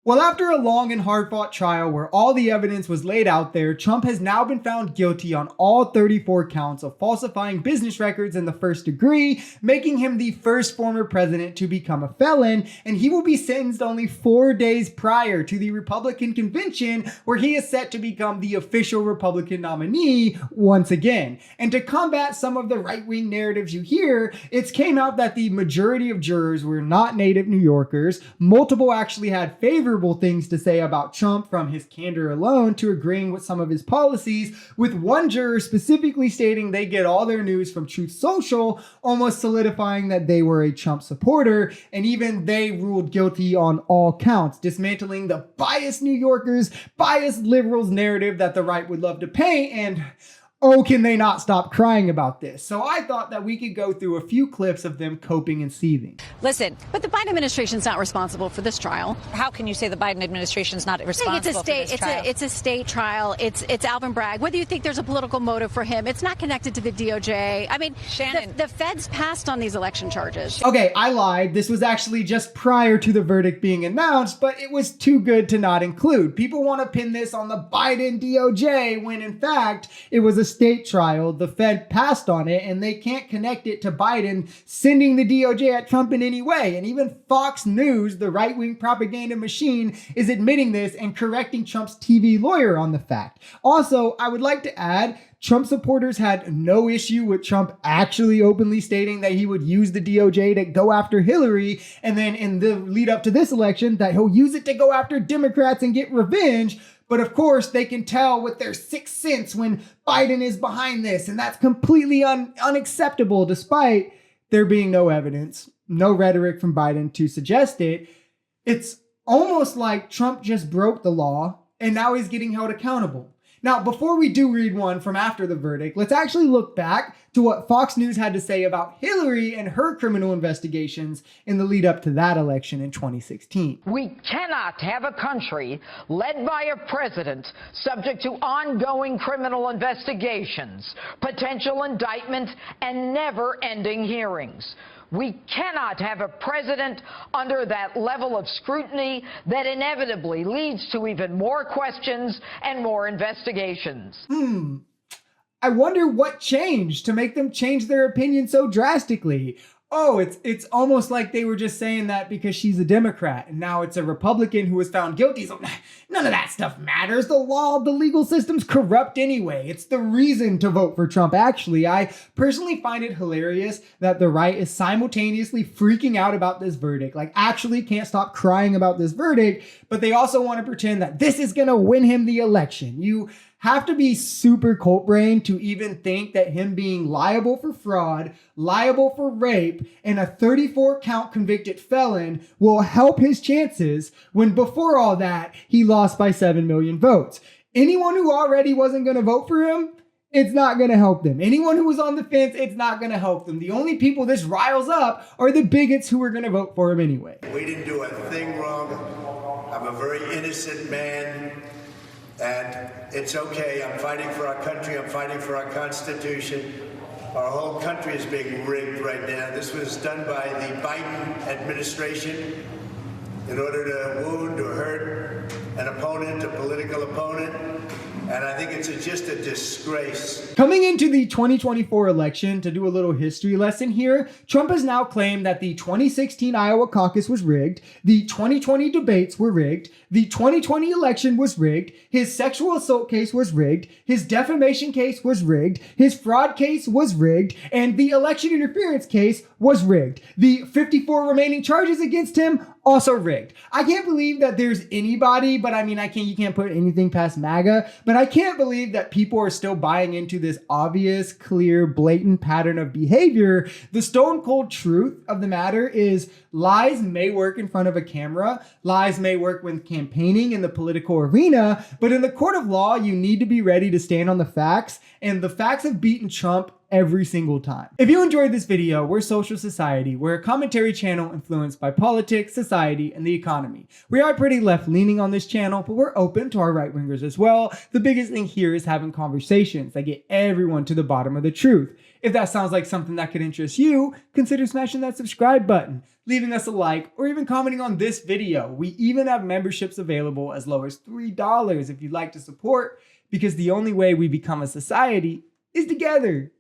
Well, after a long and hard-fought trial where all the evidence was laid out there, Trump has now been found guilty on all 34 counts of falsifying business records in the first degree, making him the first former president to become a felon, and he will be sentenced only 4 days prior to the Republican convention, where he is set to become the official Republican nominee once again. And to combat some of the right-wing narratives you hear, it's came out that the majority of jurors were not native New Yorkers. Multiple actually had favorable things to say about Trump, from his candor alone to agreeing with some of his policies, with one juror specifically stating they get all their news from Truth Social, almost solidifying that they were a Trump supporter, and even they ruled guilty on all counts, dismantling the biased New Yorkers, biased liberals narrative that the right would love to paint. And oh, can they not stop crying about this? So I thought that we could go through a few clips of them coping and seething. Listen, but the Biden administration's not responsible for this trial. How can you say the Biden administration's not responsible for this trial? It's a state trial. It's Alvin Bragg. Whether you think there's a political motive for him, it's not connected to the DOJ. I mean, Shannon, the feds passed on these election charges. Okay, I lied. This was actually just prior to the verdict being announced, but it was too good to not include. People want to pin this on the Biden DOJ when in fact it was a state trial. The Fed passed on it, and they can't connect it to Biden sending the DOJ at Trump in any way. And even Fox News, the right-wing propaganda machine, is admitting this and correcting Trump's TV lawyer on the fact. Also, I would like to add, Trump supporters had no issue with Trump actually openly stating that he would use the DOJ to go after Hillary, and then in the lead up to this election that he'll use it to go after Democrats and get revenge. But of course, they can tell with their sixth sense when Biden is behind this, and that's completely unacceptable despite there being no evidence, no rhetoric from Biden to suggest it. It's almost like Trump just broke the law and now he's getting held accountable. Now, before we do read one from after the verdict, let's actually look back to what Fox News had to say about Hillary and her criminal investigations in the lead up to that election in 2016. We cannot have a country led by a president subject to ongoing criminal investigations, potential indictment, and never-ending hearings. We cannot have a president under that level of scrutiny that inevitably leads to even more questions and more investigations. I wonder what changed to make them change their opinion so drastically. Oh, it's almost like they were just saying that because she's a Democrat and now it's a Republican who was found guilty. So none of that stuff matters. The law, the legal system's corrupt anyway. It's the reason to vote for Trump. Actually, I personally find it hilarious that the right is simultaneously freaking out about this verdict, like actually can't stop crying about this verdict, but they also want to pretend that this is going to win him the election. You have to be super cult brain to even think that him being liable for fraud, liable for rape, and a 34 count convicted felon will help his chances when before all that, he lost by 7 million votes. Anyone who already wasn't going to vote for him, it's not going to help them. Anyone who was on the fence, it's not going to help them. The only people this riles up are the bigots who are going to vote for him anyway. We didn't do a thing wrong. I'm a very innocent man. And it's okay. I'm fighting for our country. I'm fighting for our Constitution. Our whole country is being rigged right now. This was done by the Biden administration in order to wound or hurt an opponent, a political opponent. And I think it's just a disgrace. Coming into the 2024 election, to do a little history lesson here, Trump has now claimed that the 2016 Iowa caucus was rigged, the 2020 debates were rigged, the 2020 election was rigged, his sexual assault case was rigged, his defamation case was rigged, his fraud case was rigged, and the election interference case was rigged. The 54 remaining charges against him also rigged. I can't believe that there's anybody, but I mean, you can't put anything past MAGA, but I can't believe that people are still buying into this obvious, clear, blatant pattern of behavior. The stone cold truth of the matter is lies may work in front of a camera. Lies may work when campaigning in the political arena, but in the court of law, you need to be ready to stand on the facts, and the facts have beaten Trump every single time. If you enjoyed this video, we're Social Society. We're a commentary channel influenced by politics, society, and the economy. We are pretty left-leaning on this channel, but we're open to our right-wingers as well. The biggest thing here is having conversations that get everyone to the bottom of the truth. If that sounds like something that could interest you, consider smashing that subscribe button, leaving us a like, or even commenting on this video. We even have memberships available as low as $3 if you'd like to support, because the only way we become a society is together.